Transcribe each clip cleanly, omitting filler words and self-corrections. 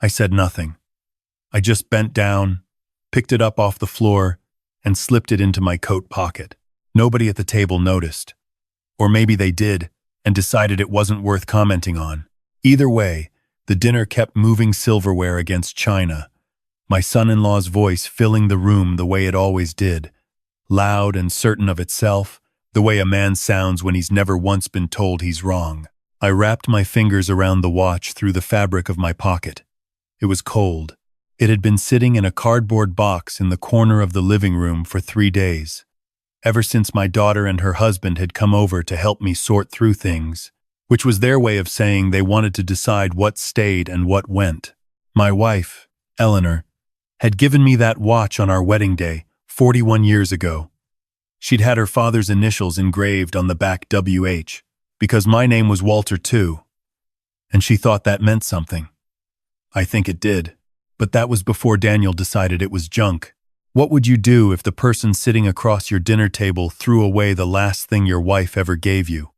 I said nothing. I just bent down, picked it up off the floor, and slipped it into my coat pocket. Nobody at the table noticed. Or maybe they did, and decided it wasn't worth commenting on. Either way, the dinner kept moving silverware against china, my son-in-law's voice filling the room the way it always did, loud and certain of itself, the way a man sounds when he's never once been told he's wrong. I wrapped my fingers around the watch through the fabric of my pocket. It was cold. It had been sitting in a cardboard box in the corner of the living room for 3 days, ever since my daughter and her husband had come over to help me sort through things, which was their way of saying they wanted to decide what stayed and what went. My wife, Eleanor, had given me that watch on our wedding day, 41 years ago. She'd had her father's initials engraved on the back WH, because my name was Walter too, and she thought that meant something. I think it did, but that was before Daniel decided it was junk. What would you do if the person sitting across your dinner table threw away the last thing your wife ever gave you?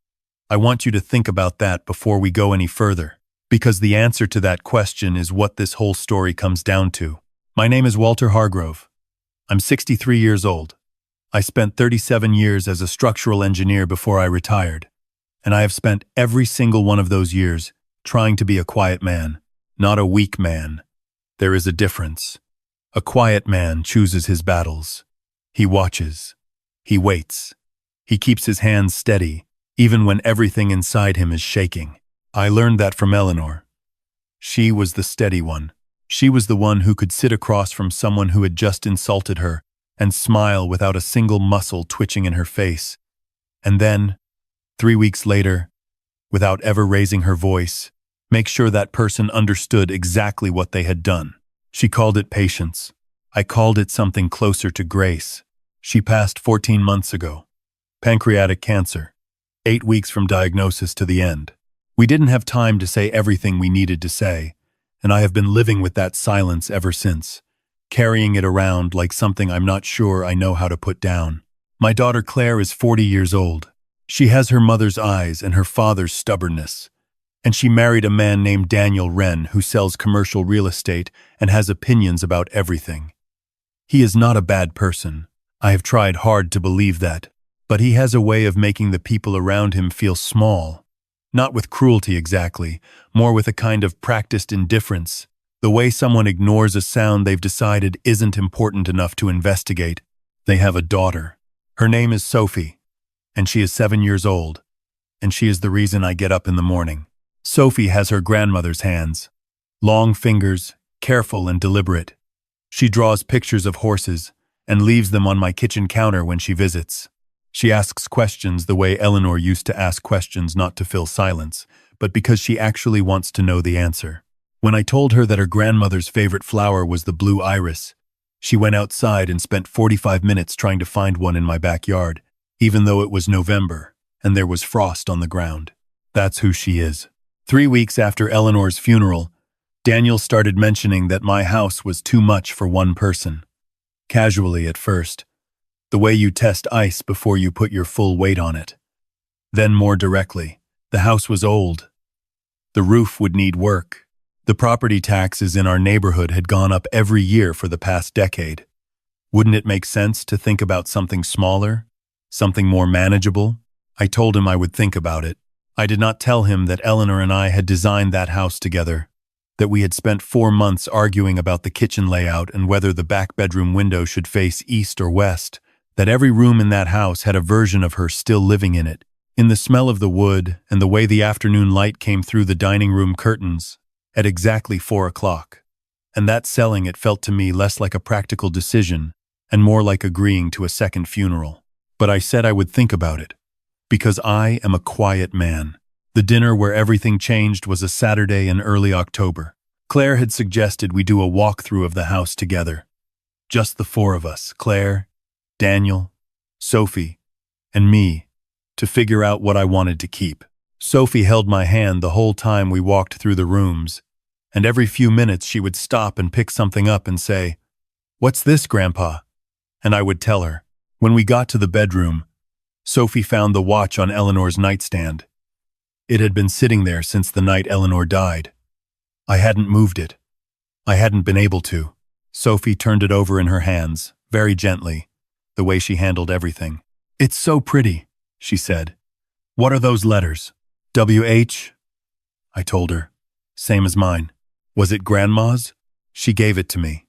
I want you to think about that before we go any further, because the answer to that question is what this whole story comes down to. My name is Walter Hargrove. I'm 63 years old. I spent 37 years as a structural engineer before I retired, and I have spent every single one of those years trying to be a quiet man, not a weak man. There is a difference. A quiet man chooses his battles. He watches. He waits. He keeps his hands steady, even when everything inside him is shaking. I learned that from Eleanor. She was the steady one. She was the one who could sit across from someone who had just insulted her and smile without a single muscle twitching in her face. And then, 3 weeks later, without ever raising her voice, make sure that person understood exactly what they had done. She called it patience. I called it something closer to grace. She passed 14 months ago. Pancreatic cancer. 8 weeks from diagnosis to the end. We didn't have time to say everything we needed to say, and I have been living with that silence ever since, carrying it around like something I'm not sure I know how to put down. My daughter Claire is 40 years old. She has her mother's eyes and her father's stubbornness. And she married a man named Daniel Wren who sells commercial real estate and has opinions about everything. He is not a bad person. I have tried hard to believe that. But he has a way of making the people around him feel small. Not with cruelty exactly, more with a kind of practiced indifference. The way someone ignores a sound they've decided isn't important enough to investigate. They have a daughter. Her name is Sophie, and she is 7 years old. And she is the reason I get up in the morning. Sophie has her grandmother's hands. Long fingers, careful and deliberate. She draws pictures of horses and leaves them on my kitchen counter when she visits. She asks questions the way Eleanor used to ask questions not to fill silence, but because she actually wants to know the answer. When I told her that her grandmother's favorite flower was the blue iris, she went outside and spent 45 minutes trying to find one in my backyard, even though it was November and there was frost on the ground. That's who she is. 3 weeks after Eleanor's funeral, Daniel started mentioning that my house was too much for one person. Casually at first, the way you test ice before you put your full weight on it. Then more directly, the house was old. The roof would need work. The property taxes in our neighborhood had gone up every year for the past decade. Wouldn't it make sense to think about something smaller, something more manageable? I told him I would think about it. I did not tell him that Eleanor and I had designed that house together, that we had spent 4 months arguing about the kitchen layout and whether the back bedroom window should face east or west, that every room in that house had a version of her still living in it, in the smell of the wood and the way the afternoon light came through the dining room curtains at exactly 4 o'clock. And that selling it felt to me less like a practical decision and more like agreeing to a second funeral. But I said I would think about it, because I am a quiet man. The dinner where everything changed was a Saturday in early October. Claire had suggested we do a walkthrough of the house together. Just the 4 of us, Claire, Daniel, Sophie, and me, to figure out what I wanted to keep. Sophie held my hand the whole time we walked through the rooms, and every few minutes she would stop and pick something up and say, "What's this, Grandpa?" And I would tell her. When we got to the bedroom, Sophie found the watch on Eleanor's nightstand. It had been sitting there since the night Eleanor died. I hadn't moved it. I hadn't been able to. Sophie turned it over in her hands, very gently, the way she handled everything. "It's so pretty," she said. "What are those letters?" "WH?" I told her. "Same as mine." "Was it Grandma's?" "She gave it to me.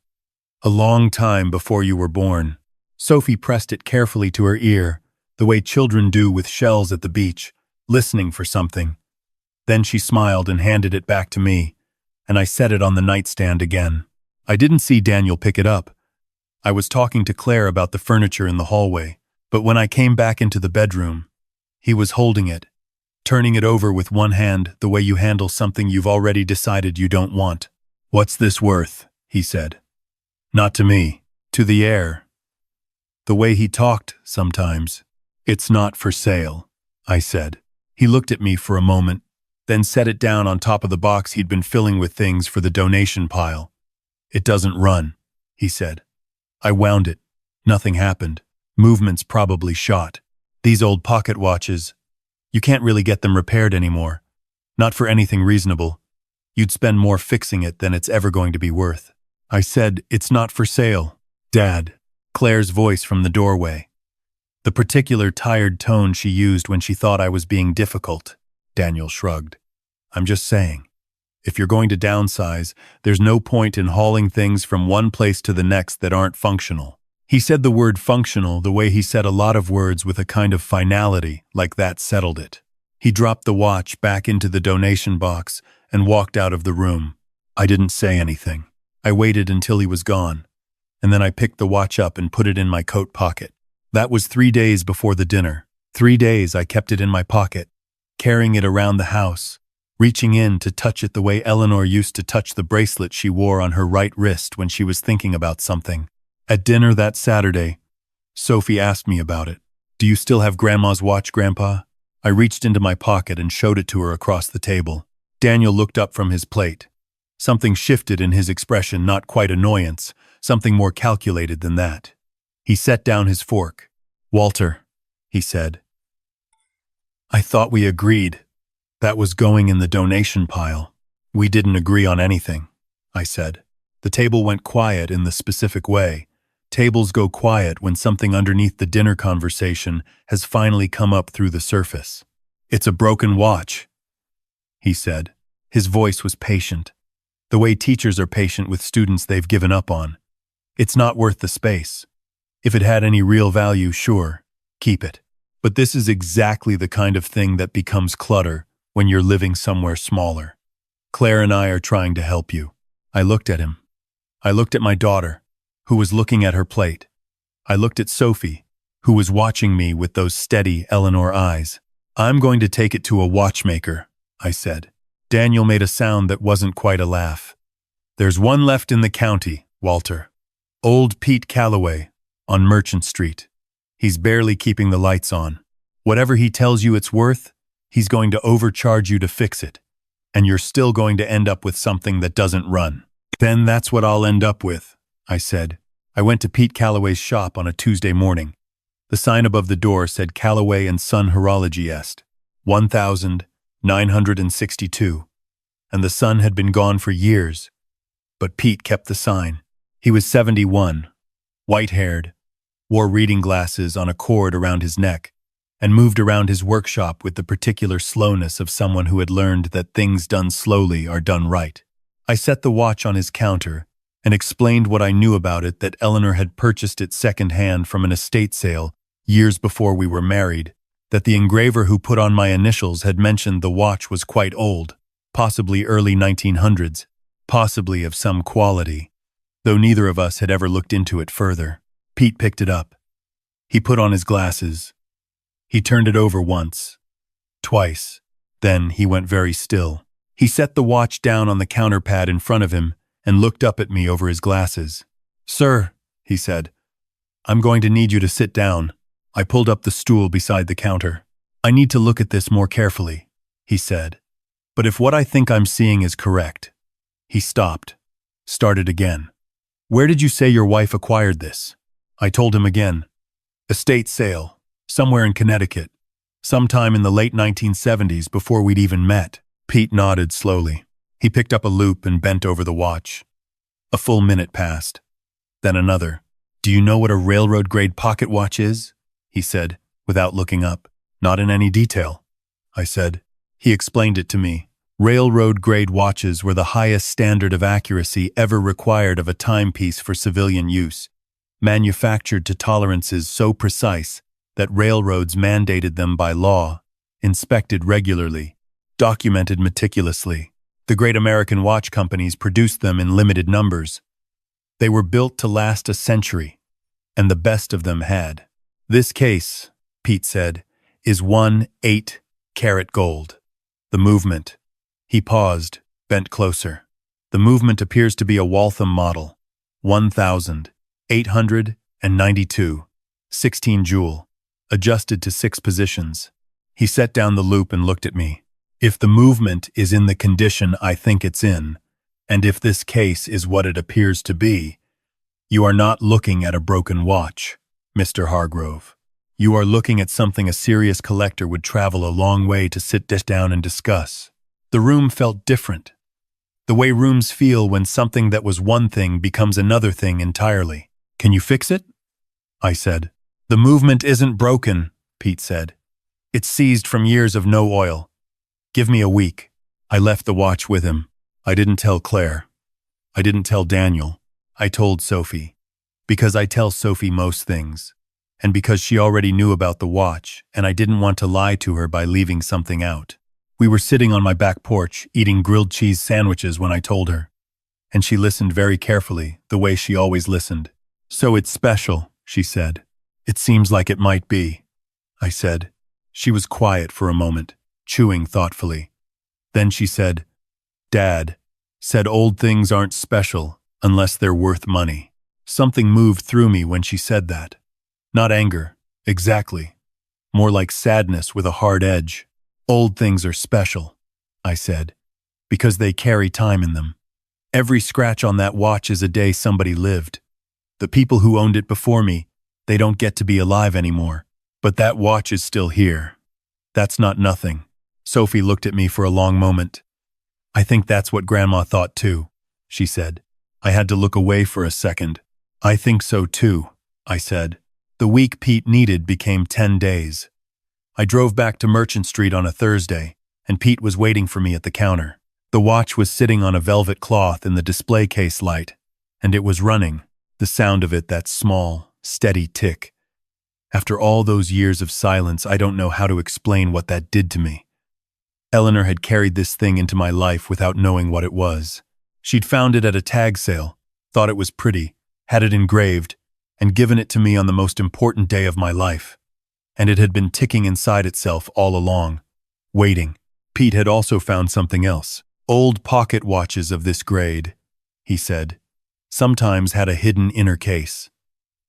A long time before you were born." Sophie pressed it carefully to her ear, the way children do with shells at the beach, listening for something. Then she smiled and handed it back to me, and I set it on the nightstand again. I didn't see Daniel pick it up. I was talking to Claire about the furniture in the hallway, but when I came back into the bedroom, he was holding it, turning it over with one hand the way you handle something you've already decided you don't want. "What's this worth?" he said. "Not to me, to the heir." The way he talked sometimes. "It's not for sale," I said. He looked at me for a moment, then set it down on top of the box he'd been filling with things for the donation pile. "It doesn't run," he said. I wound it. Nothing happened. Movements probably shot. These old pocket watches, you can't really get them repaired anymore. Not for anything reasonable. You'd spend more fixing it than it's ever going to be worth. I said, "It's not for sale." "Dad," Claire's voice from the doorway. The particular tired tone she used when she thought I was being difficult. Daniel shrugged. "I'm just saying. If you're going to downsize, there's no point in hauling things from one place to the next that aren't functional." He said the word functional the way he said a lot of words with a kind of finality, like that settled it. He dropped the watch back into the donation box and walked out of the room. I didn't say anything. I waited until he was gone, and then I picked the watch up and put it in my coat pocket. That was 3 days before the dinner. 3 days I kept it in my pocket, carrying it around the house, reaching in to touch it the way Eleanor used to touch the bracelet she wore on her right wrist when she was thinking about something. At dinner that Saturday, Sophie asked me about it. "Do you still have Grandma's watch, Grandpa?" I reached into my pocket and showed it to her across the table. Daniel looked up from his plate. Something shifted in his expression, not quite annoyance, something more calculated than that. He set down his fork. "Walter," he said, "I thought we agreed. That was going in the donation pile." "We didn't agree on anything," I said. The table went quiet in the specific way. Tables go quiet when something underneath the dinner conversation has finally come up through the surface. "It's a broken watch," he said. His voice was patient, the way teachers are patient with students they've given up on. "It's not worth the space. If it had any real value, sure, keep it. But this is exactly the kind of thing that becomes clutter when you're living somewhere smaller. Claire and I are trying to help you." I looked at him. I looked at my daughter, who was looking at her plate. I looked at Sophie, who was watching me with those steady Eleanor eyes. "I'm going to take it to a watchmaker," I said. Daniel made a sound that wasn't quite a laugh. "There's one left in the county, Walter. Old Pete Calloway, on Merchant Street. He's barely keeping the lights on. Whatever he tells you it's worth, he's going to overcharge you to fix it, and you're still going to end up with something that doesn't run." "Then that's what I'll end up with," I said. I went to Pete Calloway's shop on a Tuesday morning. The sign above the door said Calloway and Son Horology Est, 1962, and the son had been gone for years. But Pete kept the sign. He was 71, white-haired, wore reading glasses on a cord around his neck, and moved around his workshop with the particular slowness of someone who had learned that things done slowly are done right. I set the watch on his counter and explained what I knew about it, that Eleanor had purchased it second-hand from an estate sale years before we were married, that the engraver who put on my initials had mentioned the watch was quite old, possibly early 1900s, possibly of some quality, though neither of us had ever looked into it further. Pete picked it up. He put on his glasses. He turned it over once, twice. Then he went very still. He set the watch down on the counterpad in front of him and looked up at me over his glasses. "Sir," he said, "I'm going to need you to sit down." I pulled up the stool beside the counter. "I need to look at this more carefully," he said. "But if what I think I'm seeing is correct." He stopped, started again. "Where did you say your wife acquired this?" I told him again. "Estate sale, somewhere in Connecticut, sometime in the late 1970s before we'd even met." Pete nodded slowly. He picked up a loop and bent over the watch. A full minute passed. Then another. "Do you know what a railroad-grade pocket watch is?" he said, without looking up. "Not in any detail," I said. He explained it to me. Railroad-grade watches were the highest standard of accuracy ever required of a timepiece for civilian use, manufactured to tolerances so precise that railroads mandated them by law, inspected regularly, documented meticulously. The great American watch companies produced them in limited numbers. They were built to last a century, and the best of them had. "This case," Pete said, "is 1/8-carat gold. The movement." He paused, bent closer. "The movement appears to be a Waltham model, 1892, 16 jewel, adjusted to 6 positions." He set down the loop and looked at me. "If the movement is in the condition I think it's in, and if this case is what it appears to be, you are not looking at a broken watch, Mr. Hargrove. You are looking at something a serious collector would travel a long way to sit down and discuss." The room felt different. The way rooms feel when something that was one thing becomes another thing entirely. "Can you fix it?" I said. "The movement isn't broken," Pete said. "It's seized from years of no oil. Give me a week." I left the watch with him. I didn't tell Claire. I didn't tell Daniel. I told Sophie. Because I tell Sophie most things. And because she already knew about the watch, and I didn't want to lie to her by leaving something out. We were sitting on my back porch, eating grilled cheese sandwiches when I told her. And she listened very carefully, the way she always listened. "So it's special," she said. "It seems like it might be," I said. She was quiet for a moment, chewing thoughtfully. Then she said, "Dad said old things aren't special unless they're worth money." Something moved through me when she said that. Not anger, exactly. More like sadness with a hard edge. "Old things are special," I said, "because they carry time in them. Every scratch on that watch is a day somebody lived. The people who owned it before me, they don't get to be alive anymore. But that watch is still here. That's not nothing." Sophie looked at me for a long moment. "I think that's what Grandma thought too," she said. I had to look away for a second. "I think so too," I said. The week Pete needed became 10 days. I drove back to Merchant Street on a Thursday, and Pete was waiting for me at the counter. The watch was sitting on a velvet cloth in the display case light, and it was running, the sound of it that small, steady tick. After all those years of silence, I don't know how to explain what that did to me. Eleanor had carried this thing into my life without knowing what it was. She'd found it at a tag sale, thought it was pretty, had it engraved, and given it to me on the most important day of my life. And it had been ticking inside itself all along, waiting. Pete had also found something else. Old pocket watches of this grade, he said, sometimes had a hidden inner case.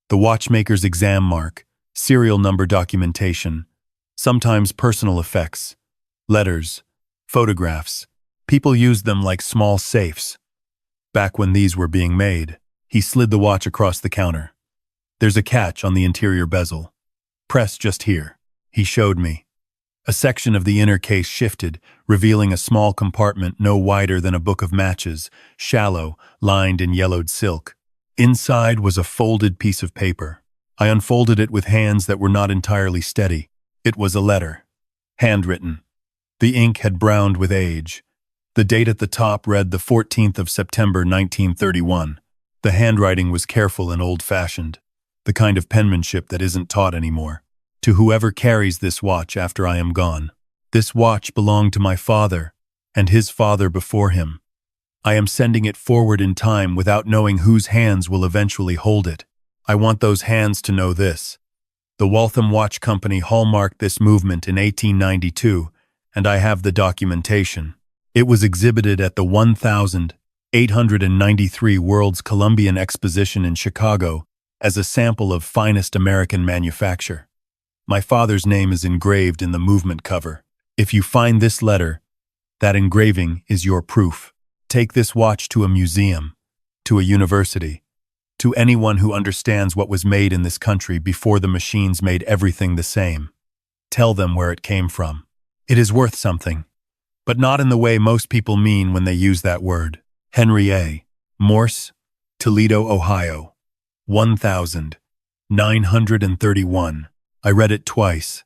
The watchmaker's exam mark, serial number documentation, sometimes personal effects, letters, photographs. People used them like small safes. Back when these were being made, he slid the watch across the counter. "There's a catch on the interior bezel. Press just here," he showed me. A section of the inner case shifted, revealing a small compartment no wider than a book of matches, shallow, lined in yellowed silk. Inside was a folded piece of paper. I unfolded it with hands that were not entirely steady. It was a letter, handwritten. The ink had browned with age. The date at the top read the 14th of September 1931. The handwriting was careful and old-fashioned, the kind of penmanship that isn't taught anymore. "To whoever carries this watch after I am gone. This watch belonged to my father, and his father before him. I am sending it forward in time without knowing whose hands will eventually hold it. I want those hands to know this. The Waltham Watch Company hallmarked this movement in 1892, and I have the documentation. It was exhibited at the 1893 World's Columbian Exposition in Chicago as a sample of finest American manufacture. My father's name is engraved in the movement cover. If you find this letter, that engraving is your proof. Take this watch to a museum, to a university, to anyone who understands what was made in this country before the machines made everything the same. Tell them where it came from. It is worth something, but not in the way most people mean when they use that word. Henry A. Morse, Toledo, Ohio. 1931. I read it twice.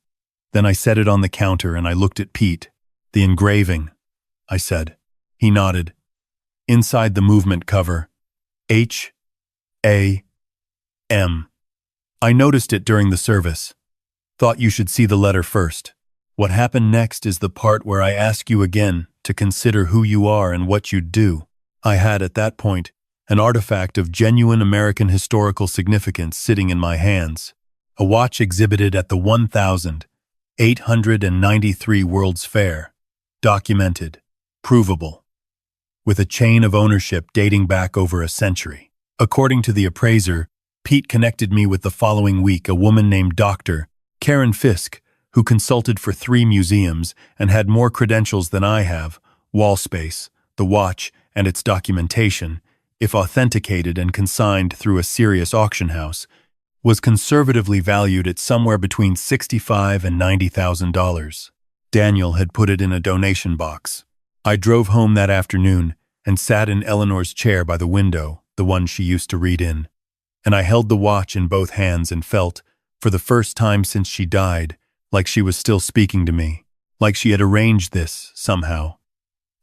Then I set it on the counter and I looked at Pete. The engraving, I said. He nodded. Inside the movement cover, H-A-M. I noticed it during the service. Thought you should see the letter first. What happened next is the part where I ask you again to consider who you are and what you'd do. I had, at that point, an artifact of genuine American historical significance sitting in my hands. A watch exhibited at the 1893 World's Fair. Documented. Provable. With a chain of ownership dating back over a century. According to the appraiser, Pete connected me with the following week a woman named Dr. Karen Fisk, who consulted for 3 museums and had more credentials than I have: wall space, the watch, and its documentation, if authenticated and consigned through a serious auction house, was conservatively valued at somewhere between $65,000 and $90,000. Daniel had put it in a donation box. I drove home that afternoon and sat in Eleanor's chair by the window, the one she used to read in. And I held the watch in both hands and felt, for the first time since she died, like she was still speaking to me, like she had arranged this, somehow,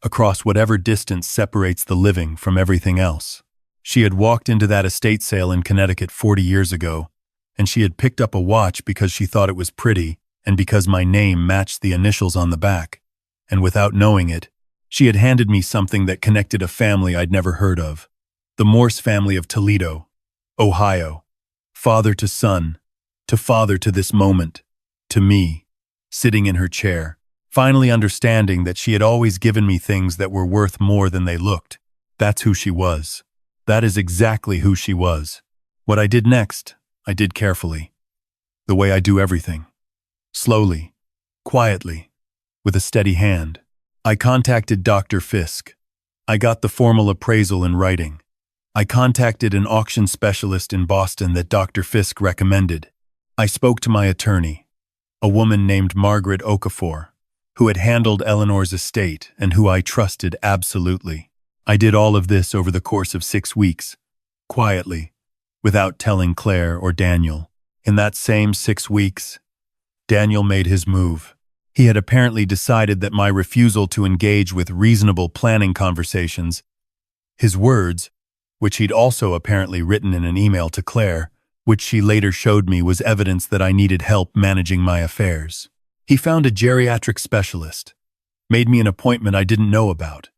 across whatever distance separates the living from everything else. She had walked into that estate sale in Connecticut 40 years ago, and she had picked up a watch because she thought it was pretty and because my name matched the initials on the back. And without knowing it, she had handed me something that connected a family I'd never heard of. The Morse family of Toledo, Ohio. Father to son, to father to this moment, to me, sitting in her chair, finally understanding that she had always given me things that were worth more than they looked. That's who she was. That is exactly who she was. What I did next, I did carefully. The way I do everything. Slowly, quietly, with a steady hand. I contacted Dr. Fisk. I got the formal appraisal in writing. I contacted an auction specialist in Boston that Dr. Fisk recommended. I spoke to my attorney, a woman named Margaret Okafor, who had handled Eleanor's estate and who I trusted absolutely. I did all of this over the course of 6 weeks, quietly, without telling Claire or Daniel. In that same 6 weeks, Daniel made his move. He had apparently decided that my refusal to engage with reasonable planning conversations, his words, which he'd also apparently written in an email to Claire, which she later showed me was evidence that I needed help managing my affairs. He found a geriatric specialist, made me an appointment I didn't know about,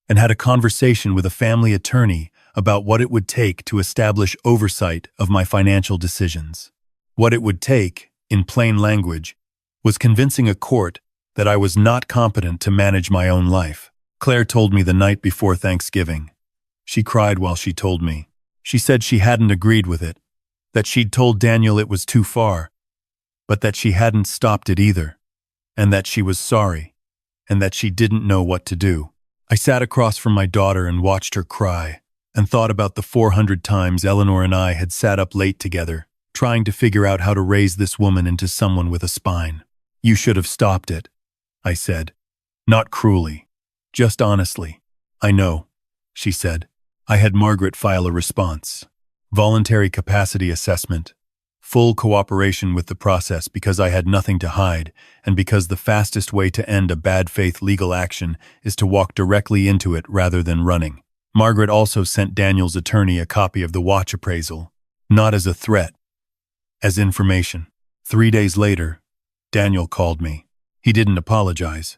and had a conversation with a family attorney about what it would take to establish oversight of my financial decisions. What it would take, in plain language, was convincing a court that I was not competent to manage my own life. Claire told me the night before Thanksgiving. She cried while she told me. She said she hadn't agreed with it, that she'd told Daniel it was too far, but that she hadn't stopped it either, and that she was sorry, and that she didn't know what to do. I sat across from my daughter and watched her cry, and thought about the 400 times Eleanor and I had sat up late together, trying to figure out how to raise this woman into someone with a spine. You should have stopped it, I said. Not cruelly, just honestly. I know, she said. I had Margaret file a response. Voluntary capacity assessment. Full cooperation with the process because I had nothing to hide, and because the fastest way to end a bad faith legal action is to walk directly into it rather than running. Margaret also sent Daniel's attorney a copy of the watch appraisal, not as a threat, as information. 3 days later, Daniel called me. He didn't apologize.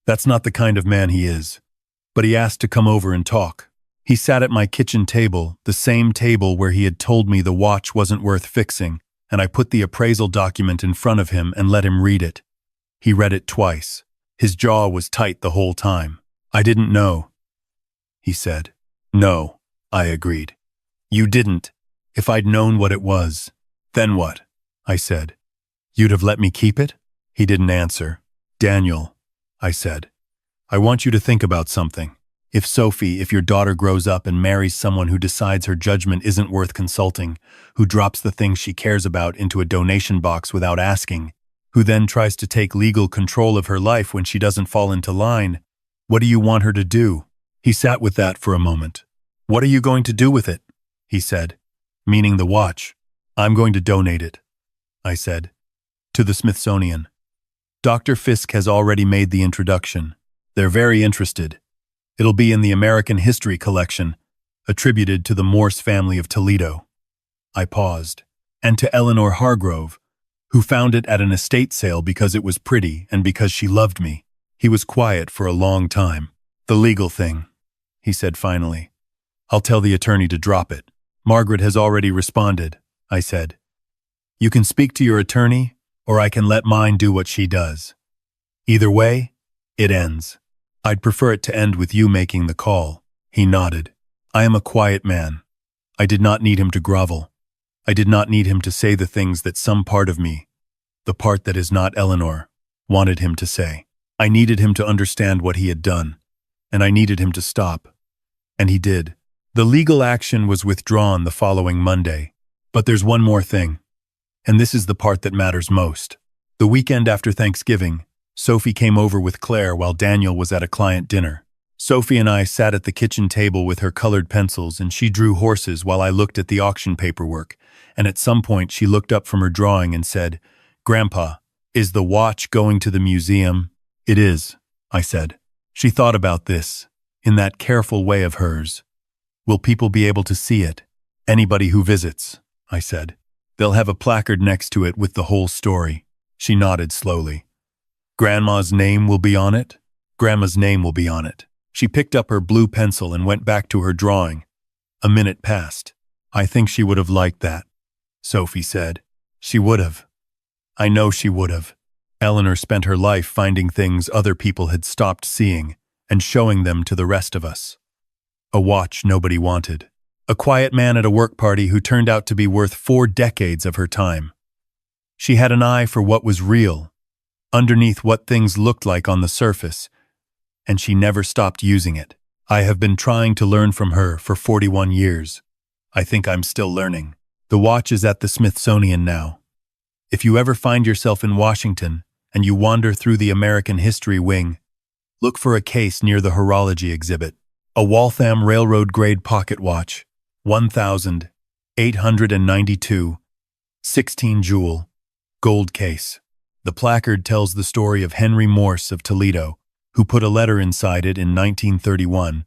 That's not the kind of man he is. But he asked to come over and talk. He sat at my kitchen table, the same table where he had told me the watch wasn't worth fixing, and I put the appraisal document in front of him and let him read it. He read it twice. His jaw was tight the whole time. I didn't know, he said. No, I agreed. You didn't. If I'd known what it was, then what? I said. You'd have let me keep it? He didn't answer. Daniel, I said, I want you to think about something. If your daughter grows up and marries someone who decides her judgment isn't worth consulting, who drops the things she cares about into a donation box without asking, who then tries to take legal control of her life when she doesn't fall into line, what do you want her to do? He sat with that for a moment. What are you going to do with it? he said. Meaning the watch. I'm going to donate it, I said. To the Smithsonian. Dr. Fisk has already made the introduction. They're very interested. It'll be in the American History Collection, attributed to the Morse family of Toledo. I paused. And to Eleanor Hargrove, who found it at an estate sale because it was pretty and because she loved me. He was quiet for a long time. The legal thing, he said finally. I'll tell the attorney to drop it. Margaret has already responded, I said. You can speak to your attorney, or I can let mine do what she does. Either way, it ends. I'd prefer it to end with you making the call. He nodded. I am a quiet man. I did not need him to grovel. I did not need him to say the things that some part of me, the part that is not Eleanor, wanted him to say. I needed him to understand what he had done, and I needed him to stop. And he did. The legal action was withdrawn the following Monday. But there's one more thing, and this is the part that matters most. The weekend after Thanksgiving, Sophie came over with Claire while Daniel was at a client dinner. Sophie and I sat at the kitchen table with her colored pencils, and she drew horses while I looked at the auction paperwork, and at some point she looked up from her drawing and said, "Grandpa, is the watch going to the museum?" "It is," I said. She thought about this, in that careful way of hers. "Will people be able to see it?" "Anybody who visits," I said. "They'll have a placard next to it with the whole story." She nodded slowly. "Grandma's name will be on it?" "Grandma's name will be on it." She picked up her blue pencil and went back to her drawing. A minute passed. "I think she would have liked that," Sophie said. "She would have. I know she would have." Eleanor spent her life finding things other people had stopped seeing and showing them to the rest of us. A watch nobody wanted. A quiet man at a work party who turned out to be worth 4 decades of her time. She had an eye for what was real, underneath what things looked like on the surface, and she never stopped using it. I have been trying to learn from her for 41 years. I think I'm still learning. The watch is at the Smithsonian now. If you ever find yourself in Washington and you wander through the American History Wing, look for a case near the horology exhibit. A Waltham Railroad-grade pocket watch, 1,892, 16-jewel, gold case. The placard tells the story of Henry Morse of Toledo, who put a letter inside it in 1931,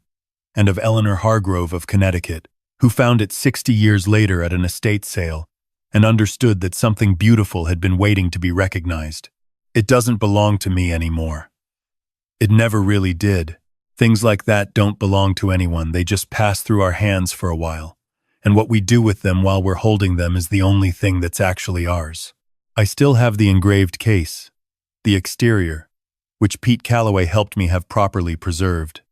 and of Eleanor Hargrove of Connecticut, who found it 60 years later at an estate sale and understood that something beautiful had been waiting to be recognized. It doesn't belong to me anymore. It never really did. Things like that don't belong to anyone. They just pass through our hands for a while, and what we do with them while we're holding them is the only thing that's actually ours. I still have the engraved case, the exterior, which Pete Calloway helped me have properly preserved.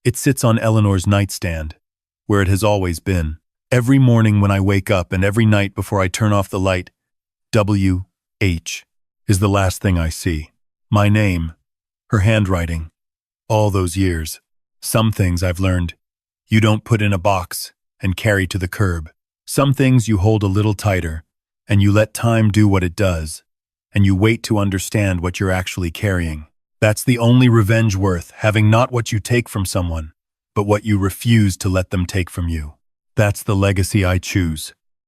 It sits on Eleanor's nightstand, where it has always been. Every morning when I wake up and every night before I turn off the light, W.H. is the last thing I see. My name, her handwriting, all those years. Some things I've learned, you don't put in a box and carry to the curb. Some things you hold a little tighter, and you let time do what it does, and you wait to understand what you're actually carrying. That's the only revenge worth, having not what you take from someone, but what you refuse to let them take from you. That's the legacy I choose.